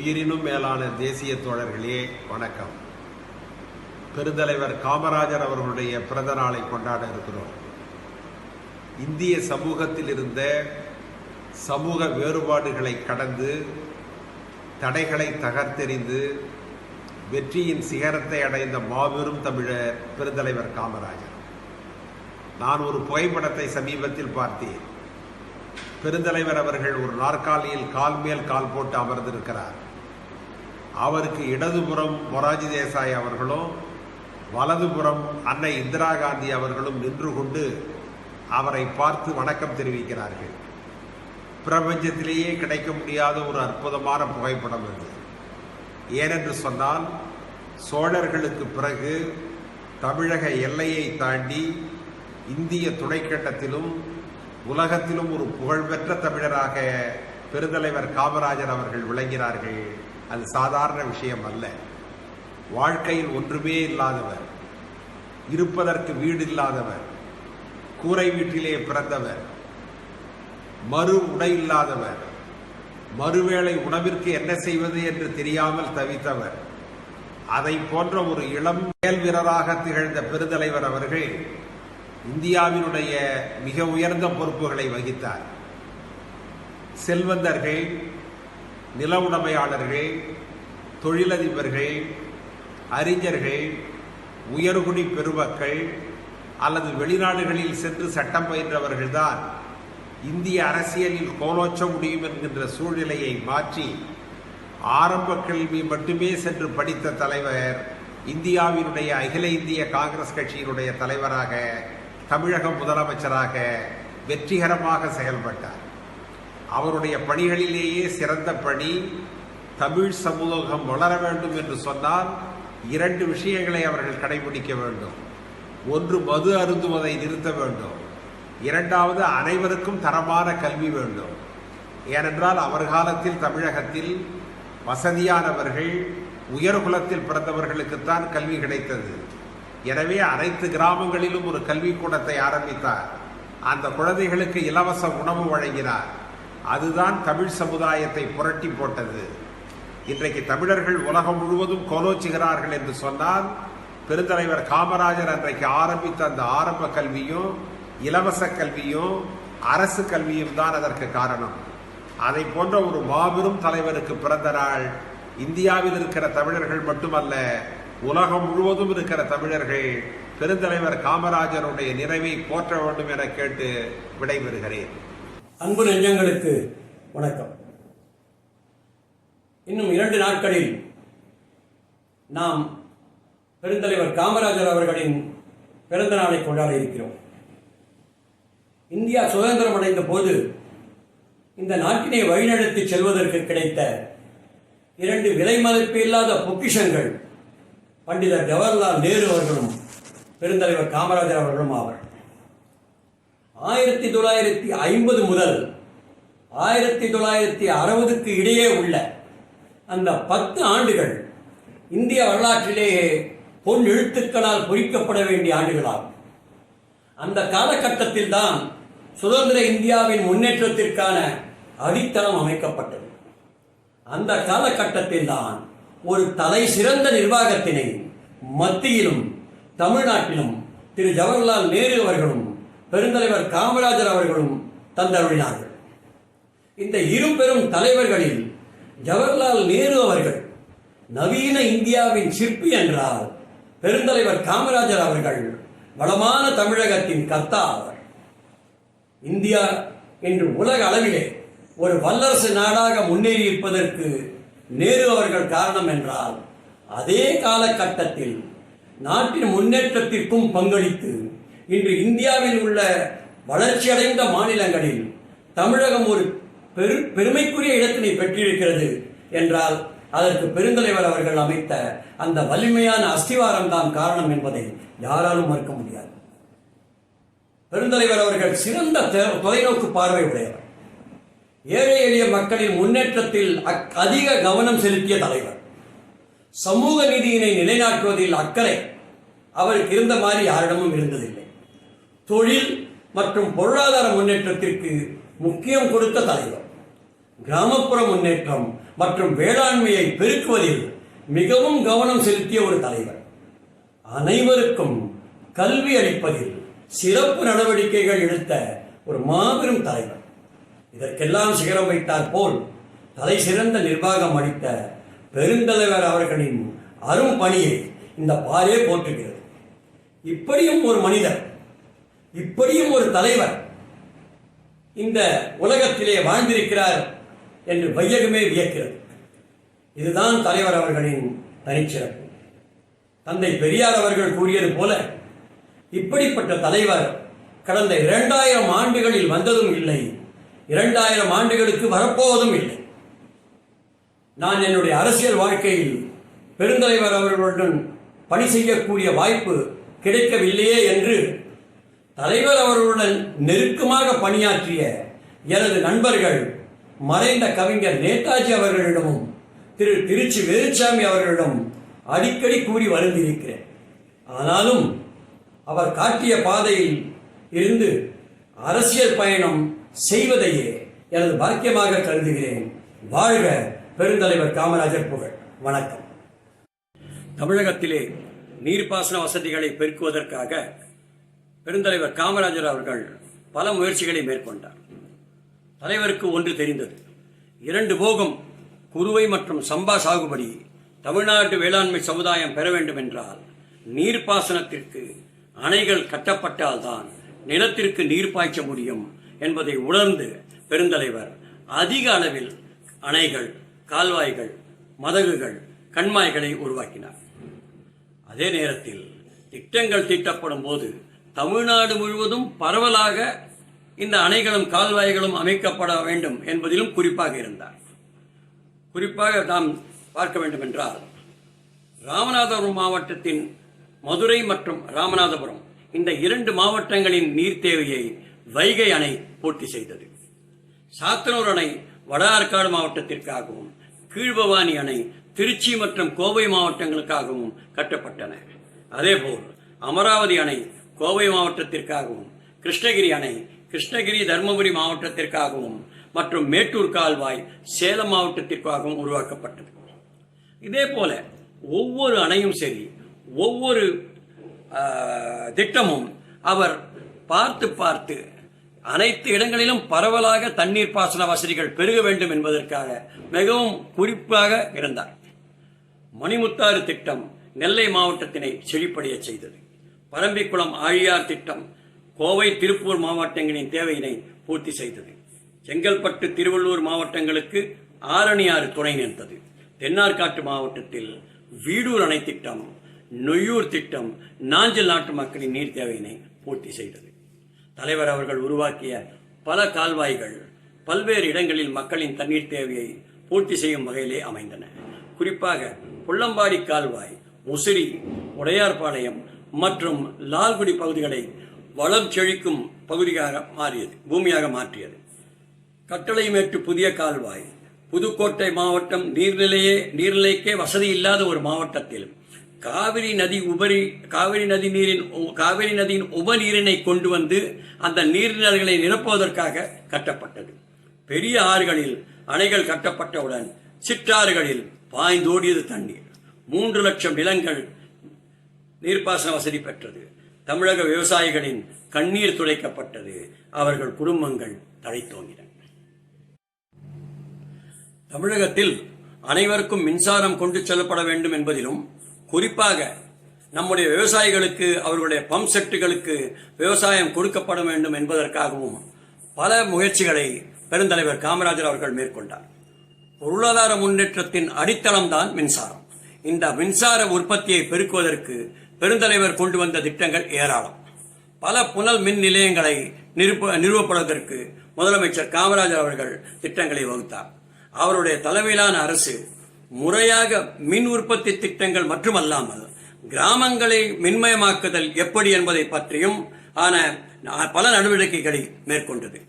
உயிரினும் மேலான தேசிய தோழர்களே வணக்கம். பெருந்தலைவர் காமராஜர் அவர்களுடைய பிறந்த நாளை கொண்டாட இருக்கிறோம். இந்திய சமூகத்தில் இருந்த சமூக வேறுபாடுகளை கடந்து தடைகளை தகர்த்தெறிந்து வெற்றியின் சிகரத்தை அடைந்த மாபெரும் தமிழர் பெருந்தலைவர் காமராஜர். நான் ஒரு புகைப்படத்தை சமீபத்தில் பார்த்தேன். பெருந்தலைவர் அவர்கள் ஒரு நாற்காலியில் கால் மேல் கால் போட்டு அமர்ந்திருக்கிறார். அவருக்கு இடதுபுறம் மொராஜி தேசாய் அவர்களும் வலதுபுறம் அன்னை இந்திரா காந்தி அவர்களும் நின்று கொண்டு அவரை பார்த்து வணக்கம் தெரிவிக்கிறார்கள். பிரபஞ்சத்திலேயே கிடைக்க முடியாத ஒரு அற்புதமான புகைப்படம் அது. ஏனென்று சொன்னால், சோழர்களுக்கு பிறகு தமிழக எல்லையை தாண்டி இந்திய துணைக்கண்டத்திலும் உலகத்திலும் ஒரு புகழ்பெற்ற தமிழராக பெருந்தலைவர் காமராஜர் அவர்கள் விளங்கினார்கள். அது சாதாரண விஷயம் அல்ல. வாழ்க்கையில் ஒன்றுமே இல்லாதவர், இருப்பதற்கு வீடு இல்லாதவர், கூரை வீட்டிலே பிறந்தவர், மறு உடை இல்லாதவர், மறுவேளை உணவிற்கு என்ன செய்வது என்று தெரியாமல் தவித்தவர். அதை போன்ற ஒரு இளம் மேல் வீரராக திகழ்ந்த பெருந்தலைவர் அவர்கள் இந்தியாவினுடைய மிக உயர்ந்த பொறுப்புகளை வகித்தார். செல்வந்தர்கள், நில உடைமையாளர்கள், தொழிலதிபர்கள், அறிஞர்கள், உயர்குடி பெருமக்கள் அல்லது வெளிநாடுகளில் சென்று சட்டம் பயின்றவர்கள்தான் இந்திய அரசியலில் கோலோச்ச முடியும் என்கின்ற சூழ்நிலையை மாற்றி ஆரம்ப கல்வி மட்டுமே சென்று படித்த தலைவர் இந்தியாவினுடைய அகில இந்திய காங்கிரஸ் கட்சியினுடைய தலைவராக, தமிழக முதலமைச்சராக வெற்றிகரமாக செயல்பட்டார். அவருடைய பணிகளிலேயே சிறந்த பணி, தமிழ் சமூகம் வளர வேண்டும் என்று சொன்னால் இரண்டு விஷயங்களை அவர்கள் கடைபிடிக்க வேண்டும். ஒன்று, மது அருந்துவதை நிறுத்த வேண்டும். இரண்டாவது, அனைவருக்கும் தரமான கல்வி வேண்டும். ஏனென்றால் அவர் காலத்தில் தமிழகத்தில் வசதியானவர்கள், உயர்குலத்தில் பிறந்தவர்களுக்குத்தான் கல்வி கிடைத்தது. எனவே அனைத்து கிராமங்களிலும் ஒரு கல்விக்கூடத்தை ஆரம்பித்தார். அந்த குழந்தைகளுக்கு இலவச உணவு வழங்கினார். அதுதான் தமிழ் சமுதாயத்தை புரட்டி போட்டது. இன்றைக்கு தமிழர்கள் உலகம் முழுவதும் கோலோச்சுகிறார்கள் என்று சொன்னால், பெருந்தலைவர் காமராஜர் அன்றைக்கு ஆரம்பித்த அந்த ஆரம்ப கல்வியும் இலவச கல்வியும் அரசு கல்வியும் தான் அதற்கு காரணம். அதை போன்ற ஒரு மாபெரும் தலைவருக்கு பிறந்த நாள் இந்தியாவில் இருக்கிற தமிழர்கள் மட்டுமல்ல, உலகம் முழுவதும் இருக்கிற தமிழர்கள் பெருந்தலைவர் காமராஜருடைய நினைவை போற்ற வேண்டும் என கேட்டு விடைபெறுகிறேன். அன்பு நெஞ்சங்களுக்கு வணக்கம். இன்னும் 2 நாட்களில் நாம் பெருந்தலைவர் காமராஜர் அவர்களின் பிறந்த நாளை கொண்டாட இருக்கிறோம். இந்தியா சுதந்திரம் அடைந்த போது இந்த நாட்டினை வழிநடத்தி செல்வதற்கு கிடைத்த 2 விலை மதிப்பு இல்லாத பொக்கிஷங்கள் பண்டிதர் ஜவஹர்லால் நேரு அவர்களும் பெருந்தலைவர் காமராஜர் அவர்களும் ஆவர். 1950 முதல் 1960க்கு இடையே உள்ள அந்த 10 ஆண்டுகள் இந்திய வரலாற்றிலேயே பொன் எழுத்துக்களால் பொறிக்கப்பட வேண்டிய ஆண்டுகளாகும். அந்த காலகட்டத்தில் தான் சுதந்திர இந்தியாவின் முன்னேற்றத்திற்கான அடித்தளம் அமைக்கப்பட்டது. அந்த காலகட்டத்தில் தான் ஒரு தலை சிறந்த நிர்வாகத்தினை மத்தியிலும் தமிழ்நாட்டிலும் திரு ஜவஹர்லால் நேரு அவர்களும் பெருந்தலைவர் காமராஜர் அவர்களும் தந்தருளினார்கள். இந்த இரு பெரும் தலைவர்களில் ஜவஹர்லால் நேரு அவர்கள் நவீன இந்தியாவின் சிற்பி என்றால், பெருந்தலைவர் காமராஜர் அவர்கள் வளமான தமிழகத்தின் கர்த்தா ஆவார். இந்தியா இன்று உலக அளவிலே ஒரு வல்லரசு நாடாக முன்னேறி இருப்பதற்கு நேரு அவர்கள் காரணம் என்றால், அதே காலகட்டத்தில் நாட்டின் முன்னேற்றத்திற்கும் பங்களித்து இன்று இந்தியாவில் உள்ள வளர்ச்சியடைந்த மாநிலங்களில் தமிழகம் ஒரு பெருமைக்குரிய இடத்தினை பெற்றிருக்கிறது என்றால், அதற்கு பெருந்தலைவர் அவர்கள் அமைத்த அந்த வலிமையான அஸ்திவாரம் தான் காரணம் என்பதை யாராலும் மறுக்க முடியாது. பெருந்தலைவர் அவர்கள் சிறந்த தொலைநோக்கு பார்வை உடையவர். ஏழை எளிய மக்களின் முன்னேற்றத்தில் அதிக கவனம் செலுத்திய தலைவர். சமூக நீதியினை நிலைநாட்டுவதில் அக்கறை அவருக்கு இருந்த மாதிரி யாரிடமும் இருந்ததில்லை. தொழில் மற்றும் பொருளாதார முன்னேற்றத்திற்கு முக்கியம் கொடுத்த தலைவர். கிராமப்புற முன்னேற்றம் மற்றும் வேளாண்மையை பெருக்குவதில் மிகவும் கவனம் செலுத்திய ஒரு தலைவர். அனைவருக்கும் கல்வி அளிப்பதில் சிறப்பு நடவடிக்கைகள் எடுத்த ஒரு மாபெரும் தலைவர். இதற்கெல்லாம் சிகரம் வைத்தார் போல் தலை சிறந்த நிர்வாகம் அளித்த பெருந்தலைவர் அவர்களின் அரும் பணியை இந்த பாரே போற்றுகிறது. இப்படியும் ஒரு மனிதர், இப்படியும் ஒரு தலைவர் இந்த உலகத்திலே வாழ்ந்திருக்கிறார் என்று வையகமே வியக்கிறது. இதுதான் தலைவர் அவர்களின் தனிச்சிறப்பு. தந்தை பெரியார் அவர்கள் கூறியது போல, இப்படிப்பட்ட தலைவர் கடந்த 2000 ஆண்டுகளில் வந்ததும் இல்லை, 2000 ஆண்டுகளுக்கு வரப்போவதும் இல்லை. நான் என்னுடைய அரசியல் வாழ்க்கையில் பெருந்தலைவர் அவர்களுடன் பணி செய்யக்கூடிய வாய்ப்பு கிடைக்கவில்லையே என்று தலைவர் அவர்களுடன் நெருக்கமாக பணியாற்றிய எனது நண்பர்கள் மறைந்த கவிஞர் நேதாஜி அவர்களிடமும் திருச்சி வேலுச்சாமி அவர்களிடம் அடிக்கடி கூறி வருந்திருக்கிறேன். ஆனாலும் அவர் காட்டிய பாதையில் இருந்து அரசியல் பயணம் செய்வதையே எனது பாக்கியமாக கருதுகிறேன். வாழ்க பெருந்தலைவர் காமராஜர் புகழ். வணக்கம். தமிழகத்திலே நீர்ப்பாசன வசதிகளை பெருக்குவதற்காக பெருந்தலைவர் காமராஜர் அவர்கள் பல முயற்சிகளை மேற்கொண்டார். தலைவருக்கு ஒன்று தெரிந்தது, 2 போகம் குறுவை மற்றும் சம்பா சாகுபடி தமிழ்நாட்டு வேளாண்மை சமுதாயம் பெற வேண்டும் என்றால் நீர்ப்பாசனத்திற்கு அணைகள் கட்டப்பட்டால்தான் நிலத்திற்கு நீர் பாய்ச்ச முடியும் என்பதை உணர்ந்து பெருந்தலைவர் அதிக அளவில் அணைகள், கால்வாய்கள், மதகுகள், கண்மாய்களை உருவாக்கினார். அதே நேரத்தில் திட்டங்கள் தீட்டப்படும் போது தமிழ்நாடு முழுவதும் பரவலாக இந்த அணைகளும் கால்வாய்களும் அமைக்கப்பட வேண்டும் என்பதிலும் குறிப்பாக இருந்தார். குறிப்பாக நாம் பார்க்க வேண்டும் என்றால், ராமநாதபுரம் மாவட்டத்தின் மதுரை மற்றும் ராமநாதபுரம் இந்த 2 மாவட்டங்களின் நீர் தேவையை வைகை அணை பூர்த்தி செய்தது. சாத்தனூர் அணை வட ஆற்காடு மாவட்டத்திற்காகவும், கீழ்பவானி அணை திருச்சி மற்றும் கோவை மாவட்டங்களுக்காகவும் கட்டப்பட்டன. அதேபோல் அமராவதி அணை கோவை மாவட்டத்திற்காகவும், கிருஷ்ணகிரி அணை கிருஷ்ணகிரி தருமபுரி மாவட்டத்திற்காகவும் மற்றும் மேட்டூர் கால்வாய் சேலம் மாவட்டத்திற்காகவும் உருவாக்கப்பட்டது. இதே போல ஒவ்வொரு அணையும் சரி, ஒவ்வொரு திட்டமும் அவர் பார்த்து அனைத்து இடங்களிலும் பரவலாக தண்ணீர் பாசன வசதிகள் பெருக வேண்டும் என்பதற்காக மிகவும் குறிப்பாக இருந்தார். மணிமுத்தாறு திட்டம் நெல்லை மாவட்டத்தினை செழிப்படைய செய்தது. பரம்பிக்குளம் ஆழியார் திட்டம் கோவை திருப்பூர் மாவட்டங்களின் தேவையினை பூர்த்தி செய்தது. செங்கல்பட்டு திருவள்ளூர் மாவட்டங்களுக்கு ஆரணியாறு துணை நின்றது. தென்னார்காட்டு மாவட்டத்தில் வீடூர் அணை திட்டம், நொய்யூர் திட்டம் நாஞ்சில் நாட்டு மக்களின் நீர் தேவையினை பூர்த்தி செய்தது. தலைவர் அவர்கள் உருவாக்கிய பல கால்வாய்கள் பல்வேறு இடங்களில் மக்களின் தண்ணீர் தேவையை பூர்த்தி செய்யும் வகையிலே அமைந்தன. குறிப்பாக புள்ளம்பாடி கால்வாய் முசிறி, உடையார்பாளையம் மற்றும் லால்குடி பகுதிகளை வளம் செழிக்கும் பகுதியாக மாறியது, பூமியாக மாற்றியது. கட்டளைமேட்டு புதிய கால்வாய் புதுக்கோட்டை மாவட்டம் நீர்நிலைக்கே வசதி இல்லாத ஒரு மாவட்டத்தில் காவிரி நதியின் உபநீரினை கொண்டு வந்து அந்த நீர்நிலைகளை நிரப்புவதற்காக கட்டப்பட்டது. பெரிய ஆறுகளில் அணைகள் கட்டப்பட்டவுடன் சிற்றாறுகளில் பாய்ந்தோடியது தண்ணீர். 3 லட்சம் நிலங்கள் நீர்ப்பாசன வசதி பெற்றது. தமிழக விவசாயிகளின் கண்ணீர் துடைக்கப்பட்டது. அவர்கள் குடும்பங்கள் தழைத்தோங்கின. தமிழகத்தில் அனைவருக்கும் மின்சாரம் கொண்டு செல்லப்பட வேண்டும் என்பதிலும், குறிப்பாக நம்முடைய விவசாயிகளுக்கு அவர்களுடைய பம்ப் செட்டுகளுக்கு விவசாயம் கொடுக்கப்பட வேண்டும் என்பதற்காகவும் பல முயற்சிகளை பெருந்தலைவர் காமராஜர் அவர்கள் மேற்கொண்டார். பொருளாதார முன்னேற்றத்தின் அடித்தளம்தான் மின்சாரம். இந்த மின்சார உற்பத்தியை பெருக்குவதற்கு பெருந்தலைவர் கொண்டு வந்த திட்டங்கள் ஏராளம். பல புனல் மின் நிலையங்களை நிறுவப்படுவதற்கு முதலமைச்சர் காமராஜர் அவர்கள் திட்டங்களை வகுத்தார். அவருடைய தலைமையிலான அரசு முறையாக மின் உற்பத்தி திட்டங்கள் மட்டுமல்லாமல் கிராமங்களை மின்மயமாக்குதல் எப்படி என்பதை பற்றியும் பல நடவடிக்கைகளை மேற்கொண்டது.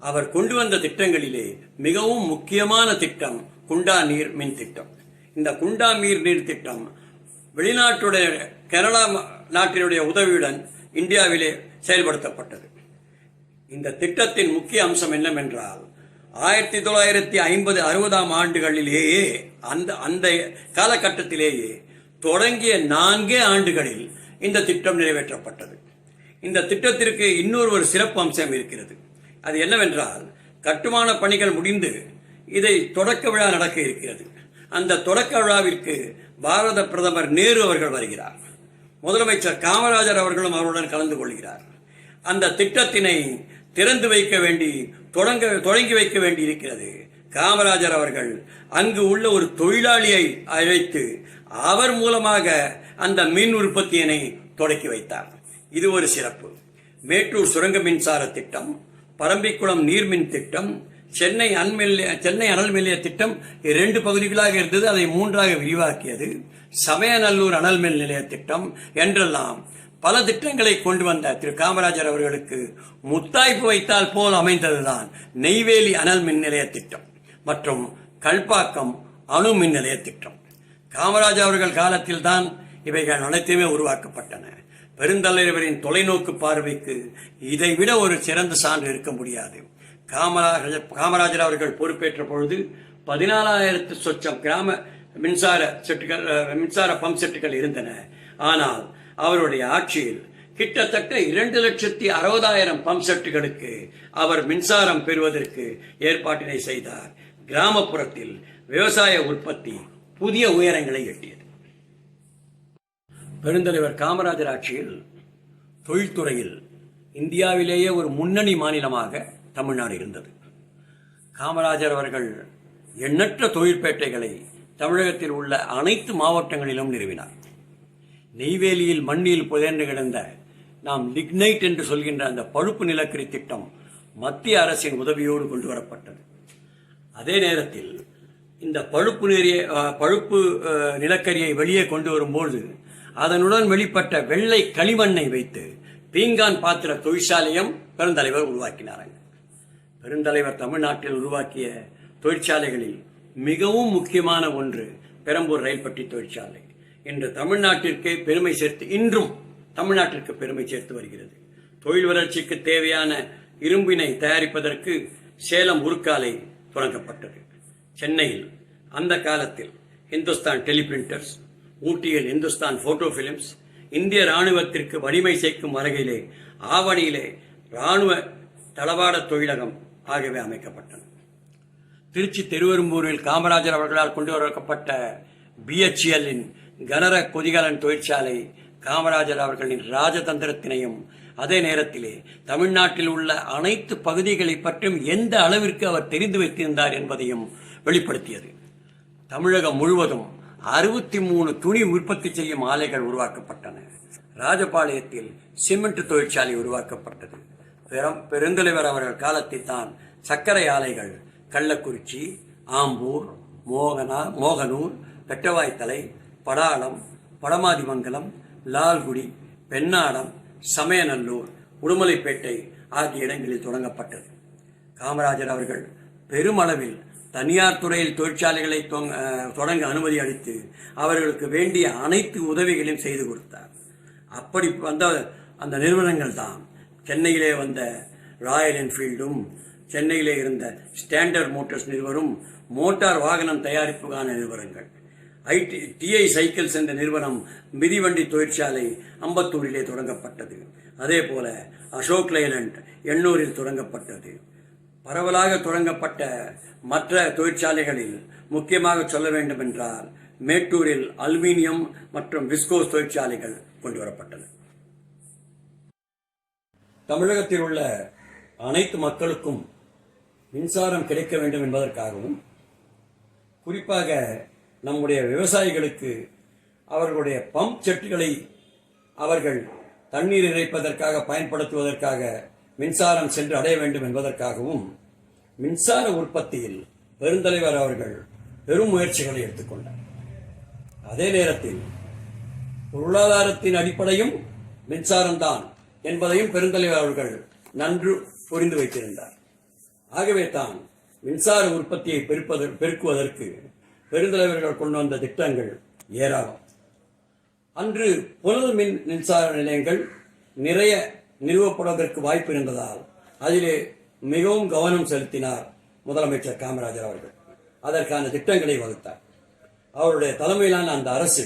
அவர் கொண்டு வந்த திட்டங்களிலே மிகவும் முக்கியமான திட்டம் குண்டா நீர் மின் திட்டம். இந்த குண்டா நீர் திட்டம் வெளிநாட்டுடைய கேரளா நாட்டினுடைய உதவியுடன் இந்தியாவிலே செயல்படுத்தப்பட்டது. இந்த திட்டத்தின் முக்கிய அம்சம் என்னவென்றால், 1950-60 ஆண்டுகளிலேயே அந்த காலகட்டத்திலேயே தொடங்கிய 4 ஆண்டுகளில் இந்த திட்டம் நிறைவேற்றப்பட்டது. இந்த திட்டத்திற்கு இன்னொரு சிறப்பு அம்சம் இருக்கிறது. அது என்னவென்றால், கட்டுமான பணிகள் முடிந்து இதை தொடக்க விழா நடக்க இருக்கிறது. அந்த தொடக்க விழாவிற்கு பாரத பிரதமர் நேரு அவர்கள் வருகிறார். முதலமைச்சர் காமராஜர் அவர்களும் அவருடன் கலந்து கொள்கிறார். அந்த திட்டத்தினை திறந்து வைக்க வேண்டி தொடங்கி வைக்க வேண்டி இருக்கிறது. காமராஜர் அவர்கள் அங்கு உள்ள ஒரு தொழிலாளியை அழைத்து அவர் மூலமாக அந்த மின் உற்பத்தியினை தொடக்கி வைத்தார். இது ஒரு சிறப்பு. மேட்டூர் சுரங்க மின்சார திட்டம், பரம்பிக்குளம் நீர்மின் திட்டம், சென்னை அனல் நிலைய திட்டம் 2 பகுதிகளாக இருந்தது. அதை 3ஆக விரிவாக்கியது. சமயநல்லூர் அனல் மின் நிலைய திட்டம் என்றெல்லாம் பல திட்டங்களை கொண்டு வந்த திரு காமராஜர் அவர்களுக்கு முத்தாய்ப்பு வைத்தால் போல் அமைந்ததுதான் நெய்வேலி அனல் மின் நிலைய திட்டம் மற்றும் கல்பாக்கம் அணு மின் நிலைய திட்டம். காமராஜர் அவர்கள் காலத்தில் தான் இவைகள் அனைத்துமே உருவாக்கப்பட்டன. பெருந்தலைவரின் தொலைநோக்கு பார்வைக்கு இதைவிட ஒரு சிறந்த சான்று இருக்க முடியாது. காமராஜர் அவர்கள் பொறுப்பேற்ற பொழுது 14,000 சொச்சம் கிராம மின்சார பம்ப் செட்டுகள் இருந்தன. ஆனால் அவருடைய ஆட்சியில் கிட்டத்தட்ட 2,60,000 பம்ப் செட்டுகளுக்கு அவர் மின்சாரம் பெறுவதற்கு ஏற்பாட்டினை செய்தார். கிராமப்புறத்தில் விவசாய உற்பத்தி புதிய உயரங்களை எட்டியது. பெருந்தலைவர் காமராஜர் ஆட்சியில் தொழில்துறையில் இந்தியாவிலேயே ஒரு முன்னணி மாநிலமாக தமிழ்நாடு இருந்தது. காமராஜர் அவர்கள் எண்ணற்ற தொழிற்பேட்டைகளை தமிழகத்தில் உள்ள அனைத்து மாவட்டங்களிலும் நிறுவினார். நெய்வேலியில் மண்ணில் புதைந்து கிடந்த நாம் லிக்னைட் என்று சொல்கின்ற அந்த பழுப்பு நிலக்கரி திட்டம் மத்திய அரசின் உதவியோடு கொண்டு வரப்பட்டது. அதே நேரத்தில் இந்த பழுப்பு நிலக்கரியை வெளியே கொண்டு வரும்போது அதனுடன் வெளிப்பட்ட வெள்ளை களிமண்ணை வைத்து பீங்கான் பாத்திர தொழிற்சாலையும் பெருந்தலைவர் உருவாக்கினார். பெருந்தலைவர் தமிழ்நாட்டில் உருவாக்கிய தொழிற்சாலைகளில் மிகவும் முக்கியமான ஒன்று பெரம்பூர் ரயில் பட்டி தொழிற்சாலை. இன்று தமிழ்நாட்டிற்கு பெருமை சேர்த்து இன்றும் தமிழ்நாட்டிற்கு பெருமை சேர்த்து வருகிறது. தொழில் வளர்ச்சிக்கு தேவையான இரும்பினை தயாரிப்பதற்கு சேலம் உருக்காலை தொடங்கப்பட்டது. சென்னையில் அந்த காலத்தில் இந்துஸ்தான் டெலிபிரிண்டர்ஸ், ஊட்டியில் இந்துஸ்தான் போட்டோ பிலிம்ஸ், இந்திய ராணுவத்திற்கு வலிமை சேர்க்கும் வகையிலே ஆவணியிலே ராணுவ தளவாட தொழிலகம் ஆகியவை அமைக்கப்பட்டன. திருச்சி திருவெரும்பூரில் காமராஜர் அவர்களால் கொண்டு வரப்பட்ட BHEL கனர கொதிகலன் தொழிற்சாலை காமராஜர் அவர்களின் ராஜதந்திரத்தினையும் அதே நேரத்திலே தமிழ்நாட்டில் உள்ள அனைத்து பகுதிகளை பற்றியும் எந்த அளவிற்கு அவர் தெரிந்து வைத்திருந்தார் என்பதையும் வெளிப்படுத்தியது. தமிழகம் முழுவதும் 63 துணி உற்பத்தி செய்யும் ஆலைகள் உருவாக்கப்பட்டன. ராஜபாளையத்தில் சிமெண்ட் தொழிற்சாலை உருவாக்கப்பட்டது. பெருந்தலைவர் அவர்கள் காலத்தில் தான் சர்க்கரை ஆலைகள் கள்ளக்குறிச்சி, ஆம்பூர், மோகனூர், பெட்டவாய்த்தலை, படாளம், படமாதிமங்கலம், லால்குடி, பெண்ணாடம், சமயநல்லூர், உடுமலைப்பேட்டை ஆகிய இடங்களில் தொடங்கப்பட்டது. காமராஜர் அவர்கள் பெருமளவில் தனியார் துறையில் தொழிற்சாலைகளை தொடங்க அனுமதி அளித்து அவர்களுக்கு வேண்டிய அனைத்து உதவிகளையும் செய்து கொடுத்தார். அப்படி வந்த அந்த நிறுவனங்கள் தான் சென்னையிலே வந்த ராயல் என்ஃபீல்டும், சென்னையிலே இருந்த ஸ்டாண்டர்ட் மோட்டார்ஸ் நிறுவனம், மோட்டார் வாகனம் தயாரிப்புக்கான நிறுவனங்கள், TI சைக்கிள்ஸ் என்ற நிறுவனம் மிதிவண்டி தொழிற்சாலை அம்பத்தூரிலே தொடங்கப்பட்டது. அதே போல அசோக் லைலண்ட் எண்ணூரில் தொடங்கப்பட்டது. பரவலாக தொடங்கப்பட்ட மற்ற தொழிற்சாலைகளில் முக்கியமாக சொல்ல வேண்டும் என்றால் மேட்டூரில் அலுமினியம் மற்றும் விஸ்கோஸ் தொழிற்சாலைகள் கொண்டு வரப்பட்டன. தமிழகத்தில் உள்ள அனைத்து மக்களுக்கும் மின்சாரம் கிடைக்க வேண்டும் என்பதற்காகவும், குறிப்பாக நம்முடைய விவசாயிகளுக்கு அவர்களுடைய பம்ப் செட்டுகளை அவர்கள் தண்ணீர் இறைப்பதற்காக பயன்படுத்துவதற்காக மின்சாரம் சென்று அடைய வேண்டும் என்பதற்காகவும் மின்சார உற்பத்தியில் பெருந்தலைவர் அவர்கள் பெரும் முயற்சிகளை எடுத்துக்கொண்டார். அதே நேரத்தில் பொருளாதாரத்தின் அடிப்படையும் மின்சாரம்தான் என்பதையும் பெருந்தலைவர் அவர்கள் நன்கு புரிந்து வைத்திருந்தார். ஆகவே தான் மின்சார உற்பத்தியை பெருக்குவதற்கு பெருந்தலைவர்கள் கொண்டு வந்த திட்டங்கள் ஏராளம். அன்று புனல் மின்சார நிலையங்கள் நிறைய நிறுவப்படுவதற்கு வாய்ப்பு இருந்ததால் அதிலே மிகவும் கவனம் செலுத்தினார் முதலமைச்சர் காமராஜர் அவர்கள் அதற்கான திட்டங்களை வகுத்தார். அவருடைய தலைமையிலான அந்த அரசு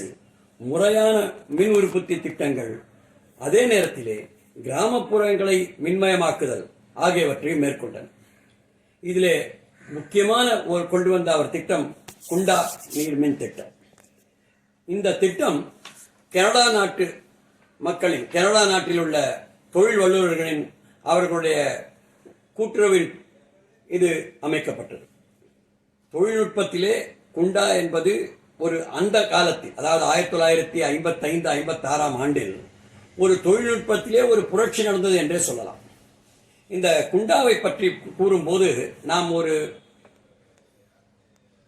முறையான மின் உற்பத்தி திட்டங்கள், அதே நேரத்திலே கிராமப்புறங்களை மின்மயமாக்குதல் ஆகியவற்றை மேற்கொண்டனர். இதிலே முக்கியமான ஒரு கொண்டு வந்த அவர் திட்டம் குண்டா நீர்மின் திட்டம். இந்த திட்டம் கனடா நாட்டு மக்களின், கனடா நாட்டில் உள்ள தொழில் வல்லுநர்களின் அவர்களுடைய கூட்டுறவில் இது அமைக்கப்பட்டது. தொழில்நுட்பத்திலே குண்டா என்பது ஒரு அந்த காலத்தில், அதாவது 1955-56 ஆண்டில் ஒரு தொழில்நுட்பத்திலே ஒரு புரட்சி நடந்தது என்றே சொல்லலாம். இந்த குண்டாவை பற்றி கூறும்போது நாம்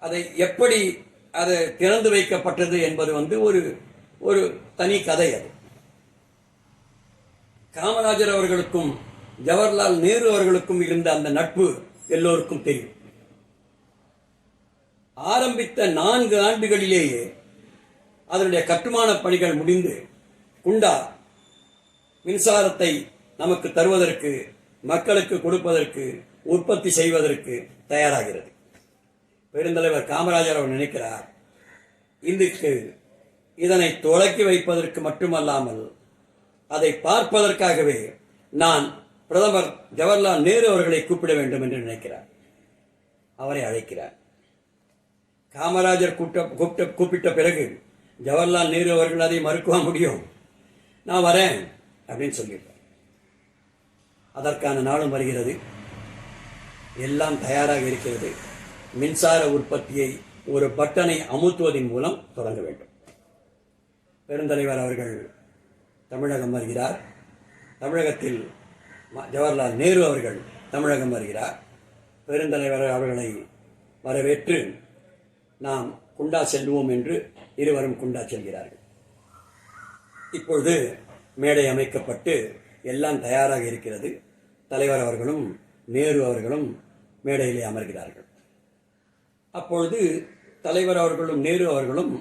அதை எப்படி அது திறந்து வைக்கப்பட்டது என்பது ஒரு தனி கதை. அது காமராஜர் அவர்களுக்கும் ஜவஹர்லால் நேரு அவர்களுக்கும் இருந்த அந்த நட்பு எல்லோருக்கும் தெரியும். ஆரம்பித்த 4 ஆண்டுகளிலேயே அதனுடைய கட்டுமான பணிகள் முடிந்து குண்டா மின்சாரத்தை நமக்கு தருவதற்கு, மக்களுக்கு கொடுப்பதற்கு, உற்பத்தி செய்வதற்கு தயாராகிறது. பெருந்தலைவர் காமராஜர் அவர் நினைக்கிறார், இதுக்கு இதனை தொடக்கி வைப்பதற்கு மட்டுமல்லாமல் அதை பார்ப்பதற்காகவே நான் பிரதமர் ஜவஹர்லால் நேரு அவர்களை கூப்பிட வேண்டும் என்று நினைக்கிறார். அவரை அழைக்கிறார். காமராஜர் கூப்பிட்ட பிறகு ஜவஹர்லால் நேரு அவர்கள் அதை மறுக்க முடியும்? நான் வரேன் அப்படின்னு சொல்லியிருப்பார். அதற்கான நாளும் வருகிறது. எல்லாம் தயாராக இருக்கிறது. மின்சார உற்பத்தியை ஒரு பட்டனை அமுத்துவதன் மூலம் தொடங்க வேண்டும். பெருந்தலைவர் அவர்கள் தமிழகம் வருகிறார். தமிழகத்தில் ஜவஹர்லால் நேரு அவர்கள் தமிழகம் வருகிறார். பெருந்தலைவர் அவர்களை வரவேற்று நாம் குண்டா செல்வோம் என்று இருவரும் குண்டா செல்கிறார்கள். இப்பொழுது மேடை அமைக்கப்பட்டு எல்லாம் தயாராக இருக்கிறது. தலைவர் அவர்களும் நேரு அவர்களும் மேடையிலே அமர்கிறார்கள். அப்பொழுது தலைவர் அவர்களும் நேரு அவர்களும்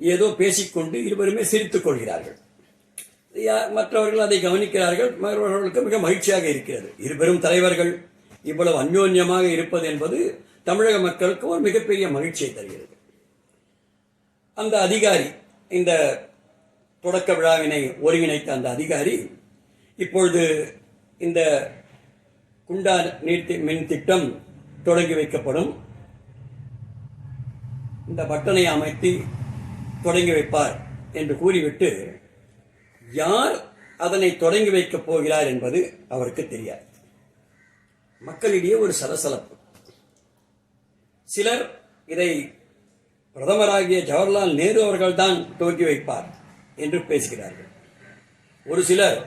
ஏதோ பேசிக்கொண்டு இருவருமே சிரித்துக் கொள்கிறார்கள். மற்றவர்கள் அதை கவனிக்கிறார்கள். மற்றவர்களுக்கு மிக மகிழ்ச்சியாக இருக்கிறது. இருவரும் தலைவர்கள் இவ்வளவு அந்யோன்யமாக இருப்பது என்பது தமிழக மக்களுக்கு ஒரு மிகப்பெரிய மகிழ்ச்சியை தருகிறது. அந்த அதிகாரி, இந்த தொடக்க விழாவினை ஒருங்கிணைத்த அந்த அதிகாரி இப்பொழுது இந்த குண்டா மின் திட்டம் தொடங்கி வைக்கப்படும், இந்த பட்டனை அமைத்து தொடங்கி வைப்பார் என்று கூறிவிட்டு யார் அதனை தொடங்கி வைக்கப் போகிறார் என்பது அவருக்கு தெரியாது. மக்களிடையே ஒரு சலசலப்பு. சிலர் இதை பிரதமராகிய ஜவஹர்லால் நேரு அவர்கள் தான் துவக்கி வைப்பார் என்று பேசுகிறார்கள். ஒரு சிலர்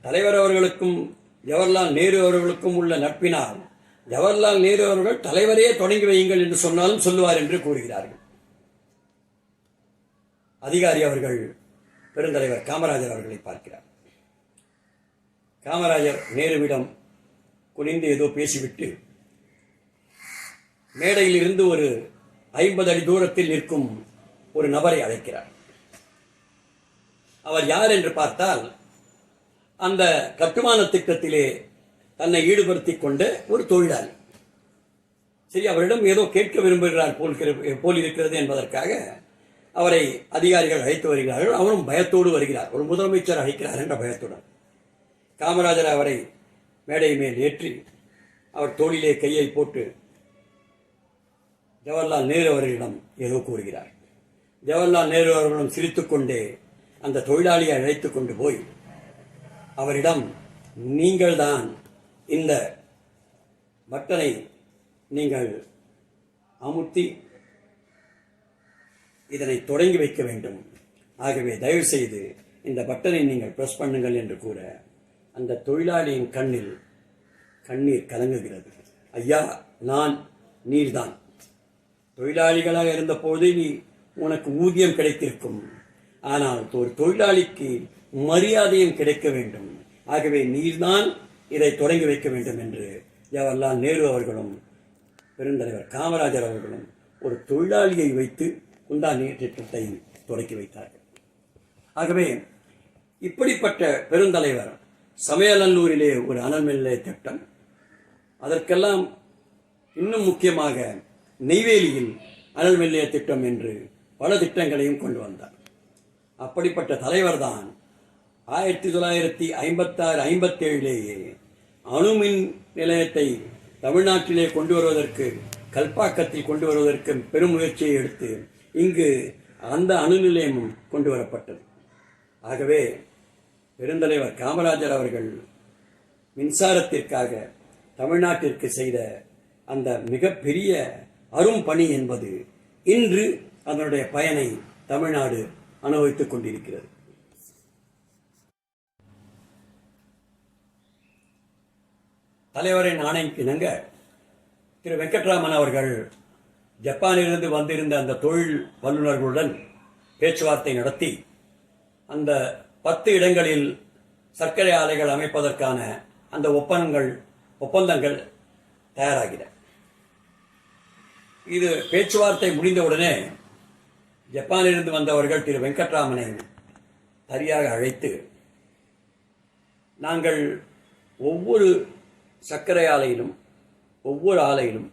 தலைவர் அவர்களுக்கும் ஜவஹர்லால் நேரு அவர்களுக்கும் உள்ள நட்பினால் ஜவஹர்லால் நேரு அவர்கள் தலைவரையே தொடங்கி வையுங்கள் என்று சொன்னாலும் சொல்லுவார் என்று கூறுகிறார்கள். அதிகாரி அவர்கள் பெருந்தலைவர் காமராஜர் அவர்களை பார்க்கிறார். காமராஜர் நேருவிடம் குனிந்து ஏதோ பேசிவிட்டு மேடையில் இருந்து ஒரு 50 அடி தூரத்தில் நிற்கும் ஒரு நபரை அழைக்கிறார். அவர் யார் என்று பார்த்தால் அந்த கட்டுமான திட்டத்திலே தன்னை ஈடுபடுத்திக் கொண்ட ஒரு தொழிலாளி. சரி, அவரிடம் ஏதோ கேட்க விரும்புகிறார் போல் இருக்கிறது என்பதற்காக அவரை அதிகாரிகள் அழைத்து வருகிறார்கள். அவரும் பயத்தோடு வருகிறார். ஒரு முதலமைச்சர் அழைக்கிறார் என்ற பயத்துடன். காமராஜர் அவரை மேடை மேல் ஏற்றி அவர் தோளிலே கையை போட்டு ஜவஹர்லால் நேரு அவர்களிடம் ஏதோ கூறுகிறார். ஜவஹர்லால் நேரு அவர்களும் சிரித்துக்கொண்டே அந்த தொழிலாளியை அழைத்துக் கொண்டு போய் அவரிடம், நீங்கள் தான் இந்த பட்டனை நீங்கள் அமுத்தி இதனை தொடங்கி வைக்க வேண்டும், ஆகவே தயவு செய்து இந்த பட்டனை நீங்கள் பிரஸ் பண்ணுங்கள் என்று கூற அந்த தொழிலாளியின் கண்ணில் கண்ணீர் கலங்குகிறது. ஐயா, நீர்தான் தொழிலாளிகளாக இருந்தபோது உனக்கு ஊதியம் கிடைத்திருக்கும், ஆனால் ஒரு தொழிலாளிக்கு மரியாதையும் கிடைக்க வேண்டும், ஆகவே நீர்தான் இதை தொடங்கி வைக்க வேண்டும் என்று ஜவஹர்லால் நேரு அவர்களும் பெருந்தலைவர் காமராஜர் அவர்களும் ஒரு தொழிலாளியை வைத்து குண்டா நீர் திட்டத்தை தொடக்கி வைத்தார்கள். ஆகவே இப்படிப்பட்ட பெருந்தலைவர் சமயநல்லூரிலே ஒரு அனல் மின் நிலைய திட்டம், அதற்கெல்லாம் இன்னும் முக்கியமாக நெய்வேலியில் அனல் மின் நிலைய திட்டம் என்று பல திட்டங்களையும் கொண்டு வந்தார். அப்படிப்பட்ட தலைவர்தான் 1956-57 அணுமின் நிலையத்தை தமிழ்நாட்டிலே கொண்டு வருவதற்கு, கல்பாக்கத்தில் கொண்டு வருவதற்கு பெரும் முயற்சியை எடுத்து இங்கு அந்த அணு நிலையமும் கொண்டு வரப்பட்டது. ஆகவே பெருந்தலைவர் காமராஜர் அவர்கள் மின்சாரத்திற்காக தமிழ்நாட்டிற்கு செய்த அந்த மிகப்பெரிய அரும் பணி என்பது இன்று அதனுடைய பயனை தமிழ்நாடு அனுபவித்துக் கொண்டிருக்கிறது. தலைவரின் ஆணைக்கு இணங்க திரு வெங்கட்ராமன் அவர்கள் ஜப்பானிலிருந்து வந்திருந்த அந்த தொழில் வல்லுநர்களுடன் பேச்சுவார்த்தை நடத்தி அந்த 10 இடங்களில் சர்க்கரை ஆலைகள் அமைப்பதற்கான அந்த ஒப்பந்தங்கள் தயாராகின. இது பேச்சுவார்த்தை முடிந்தவுடனே ஜப்பானிலிருந்து வந்தவர்கள் திரு வெங்கட்ராமனை சரியாக அழைத்து, நாங்கள் ஒவ்வொரு சர்க்கரை ஆலையிலும் ஒவ்வொரு ஆலையிலும்